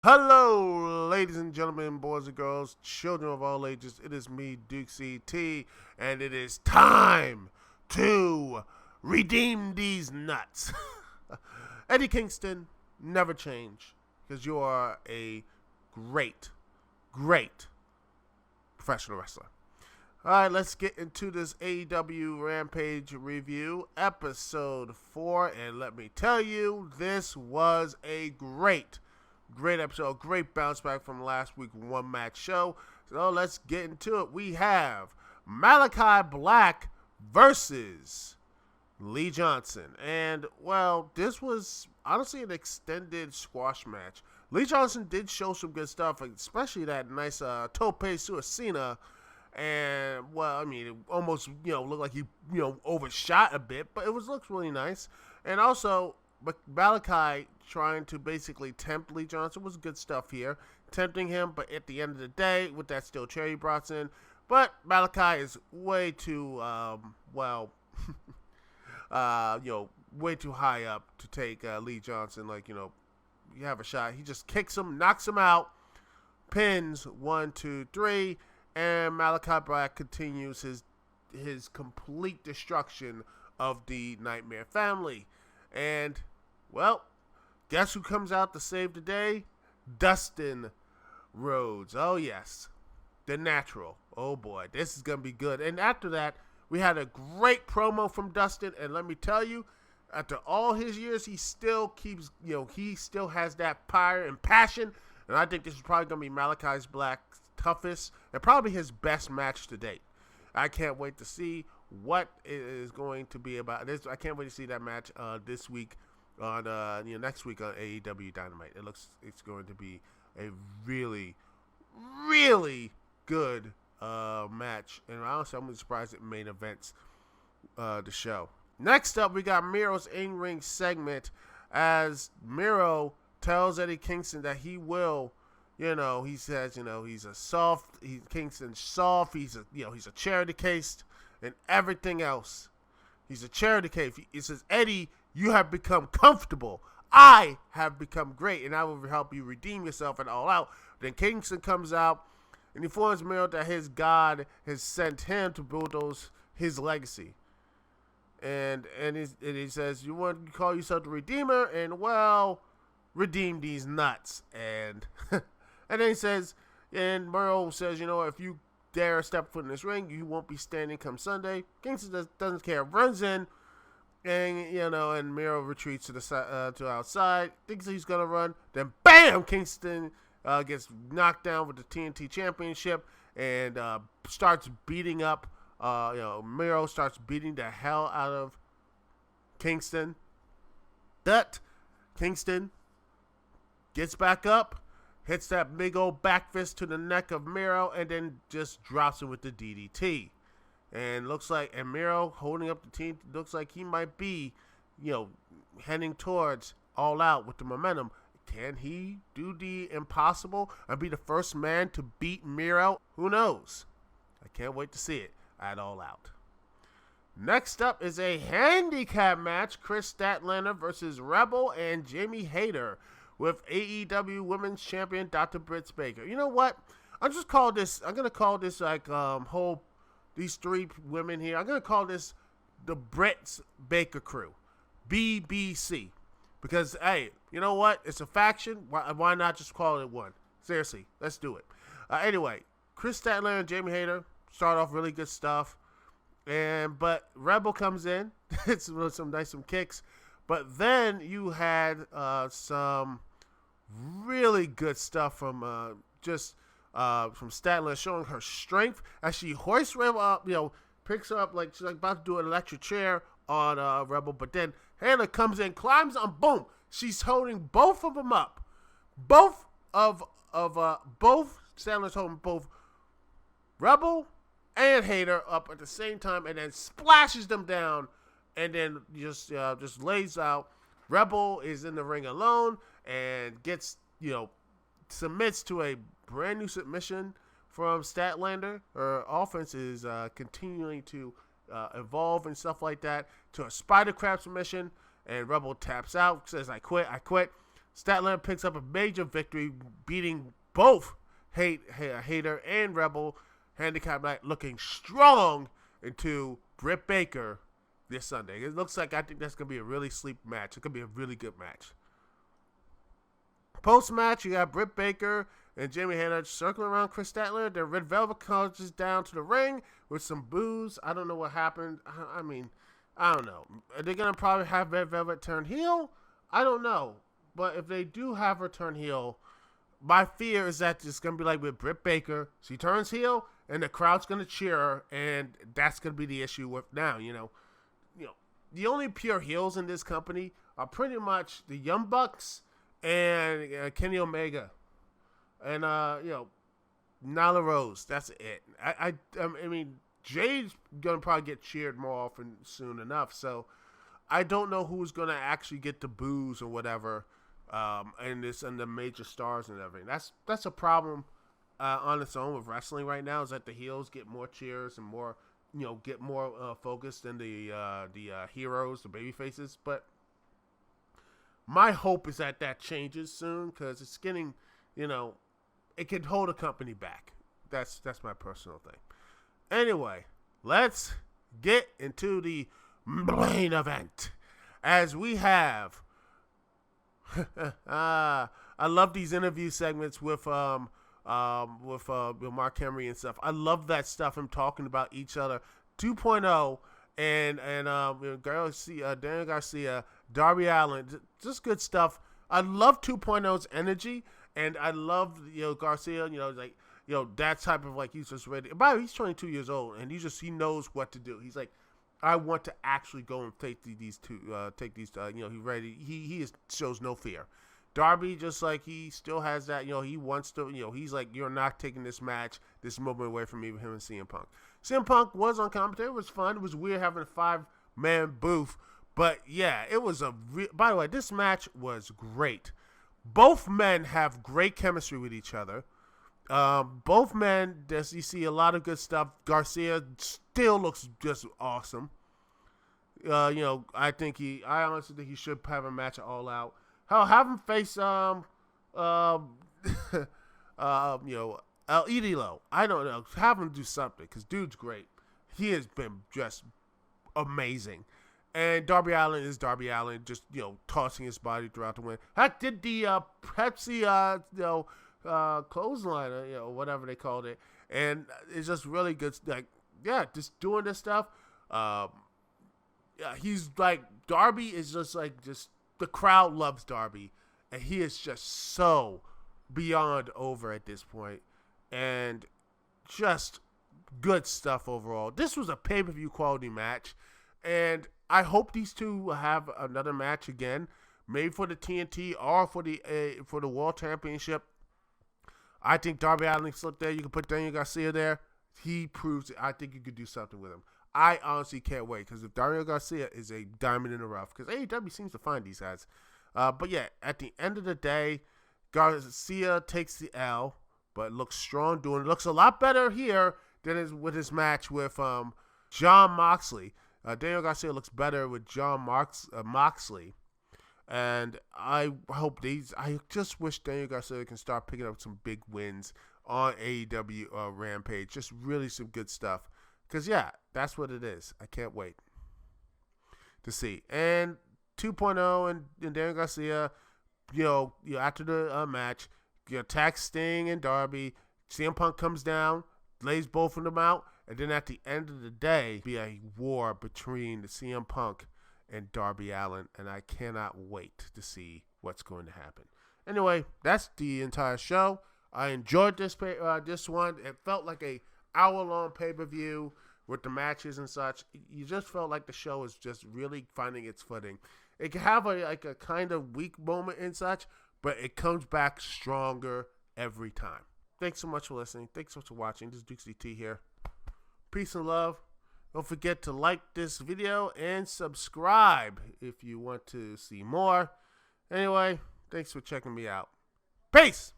Hello, ladies and gentlemen, boys and girls, children of all ages. It is me, Duke CT, and it is time to redeem these nuts. Eddie Kingston, never change, because you are a great, great professional wrestler. All right, let's get into this AEW Rampage review, episode 4, and let me tell you, this was a great episode, great bounce back from last week's one-match show. So let's get into it. We have Malachi Black versus Lee Johnson. And, well, this was honestly an extended squash match. Lee Johnson did show some good stuff, especially that nice tope suicida. And, well, I mean, it almost, looked like he, overshot a bit, but it looks really nice. And also, Malachi trying to basically tempt Lee Johnson was good stuff here. Tempting him, but at the end of the day, with that steel chair he brought in. But Malachi is way too, way too high up to take Lee Johnson. You have a shot. He just kicks him, knocks him out, pins 1, 2, 3, and Malachi Black continues his complete destruction of the Nightmare family. And, well, guess who comes out to save the day? Dustin Rhodes. Oh, yes. The Natural. Oh, boy. This is going to be good. And after that, we had a great promo from Dustin. And let me tell you, after all his years, he still keeps, he still has that fire and passion. And I think this is probably going to be Malachi Black's toughest and probably his best match to date. I can't wait to see what it is going to be about. I can't wait to see that match this week on next week on AEW Dynamite. It's going to be a really, really good match, and honestly, I'm surprised it main events the show. Next up, we got Miro's in-ring segment as Miro tells Eddie Kingston that he will. He says, Kingston's soft. He's a charity case and everything else. He's a charity case. He says, Eddie, you have become comfortable. I have become great, and I will help you redeem yourself and all out. Then Kingston comes out and informs Miro that his God has sent him to build his legacy. And he says, you want to call yourself the Redeemer? And, well, redeem these nuts. And and then he says, and Miro says, if you dare step foot in this ring, you won't be standing come Sunday. Kingston doesn't care, runs in, and and Miro retreats to the to outside, thinks he's gonna run. Then bam, Kingston gets knocked down with the TNT Championship and starts beating up. Miro starts beating the hell out of Kingston. But Kingston gets back up, hits that big old back fist to the neck of Miro, and then just drops him with the DDT. And Miro holding up the team, looks like he might be, heading towards All Out with the momentum. Can he do the impossible and be the first man to beat Miro? Who knows? I can't wait to see it at All Out. Next up is a handicap match. Chris Statlander versus Rebel and Jamie Hayter with AEW Women's Champion Dr. Britt Baker. You know what? I'm going to call this these three women here. I'm going to call this the Britt Baker crew. BBC. Because, hey, you know what? It's a faction. Why not just call it one? Seriously, let's do it. Anyway, Chris Statlander and Jamie Hayter start off really good stuff. But Rebel comes in. It's some kicks. But then you had some really good stuff from Statlander, showing her strength as she hoists Rebel up, picks her up like she's about to do an electric chair on Rebel. But then Hannah comes in, climbs on, boom. She's holding both of them up. Both Statlander's holding both Rebel and Hayter up at the same time, and then splashes them down, and then just lays out. Rebel is in the ring alone and gets, submits to a brand new submission from Statlander. Her offense is continuing to evolve and stuff like that to a spider crab submission, and Rebel taps out, says, I quit. Statlander picks up a major victory, beating both Hater and Rebel. Handicap Match looking strong into Britt Baker this Sunday. It looks like I think that's going to be a really sleep match. It could be a really good match. Post-match, you got Britt Baker and Jamie Hayter circling around Chris Statlander. The Red Velvet comes down to the ring with some boos. I don't know what happened. I mean, I don't know. Are they going to probably have Red Velvet turn heel? I don't know. But if they do have her turn heel, my fear is that it's going to be like with Britt Baker. She turns heel, and the crowd's going to cheer her, and that's going to be the issue with now, the only pure heels in this company are pretty much the Young Bucks and Kenny Omega. And, Nyla Rose. That's it. I mean, Jay's going to probably get cheered more often soon enough, so I don't know who's going to actually get the boos or whatever, and the major stars and everything. That's a problem on its own with wrestling right now, is that the heels get more cheers and more, get more focused than the heroes, the baby faces. But my hope is that changes soon, because it's getting, it can hold a company back. That's my personal thing. Anyway, let's get into the main event, as we have I love these interview segments with Mark Henry and stuff. I love that stuff. Him talking about each other. 2.0 and Daniel Garcia, Darby Allin, just good stuff. I love 2.0's energy, and I love Garcia. That type of, like, he's just ready. By the way, he's 22 years old, and he knows what to do. He's like, I want to actually go and take these two. He's ready. He shows no fear. Darby, just like, he still has that. He wants to. He's like, you're not taking this moment away from me with him and CM Punk. CM Punk was on commentary. It was fun. It was weird having a 5-man booth, but yeah, it was by the way, this match was great. Both men have great chemistry with each other. Both men, you see a lot of good stuff. Garcia still looks just awesome. I honestly think he should have a match at All Out. Hell, have him face, El Idolo. I don't know. Have him do something, because dude's great. He has been just amazing. And Darby Allin is Darby Allin, just, tossing his body throughout the wind. Heck, did the Pepsi, clothesline, whatever they called it. And it's just really good. Like, yeah, just doing this stuff. He's like, Darby is just the crowd loves Darby. And he is just so beyond over at this point. And just good stuff overall. This was a pay-per-view quality match. And I hope these two will have another match again, maybe for the TNT or for the World Championship. I think Darby Allin's up there. You can put Daniel Garcia there. He proves it. I think you could do something with him. I honestly can't wait, because if Daniel Garcia is a diamond in the rough, because AEW seems to find these guys. But yeah, at the end of the day, Garcia takes the L, but looks strong doing it. Looks a lot better here than with his match with Jon Moxley. Daniel Garcia looks better with Jon Moxley. And I hope I just wish Daniel Garcia can start picking up some big wins on AEW Rampage. Just really some good stuff. Because, yeah, that's what it is. I can't wait to see. And 2.0 and Daniel Garcia, after the match, attack Sting and Darby. CM Punk comes down, lays both of them out. And then at the end of the day, be a war between the CM Punk and Darby Allin, and I cannot wait to see what's going to happen. Anyway, that's the entire show. I enjoyed this one. It felt like a hour-long pay-per-view with the matches and such. You just felt like the show is just really finding its footing. It can have a kind of weak moment and such, but it comes back stronger every time. Thanks so much for listening. Thanks so much for watching. This is Dukes DT here. Peace and love. Don't forget to like this video and subscribe if you want to see more. Anyway, thanks for checking me out. Peace!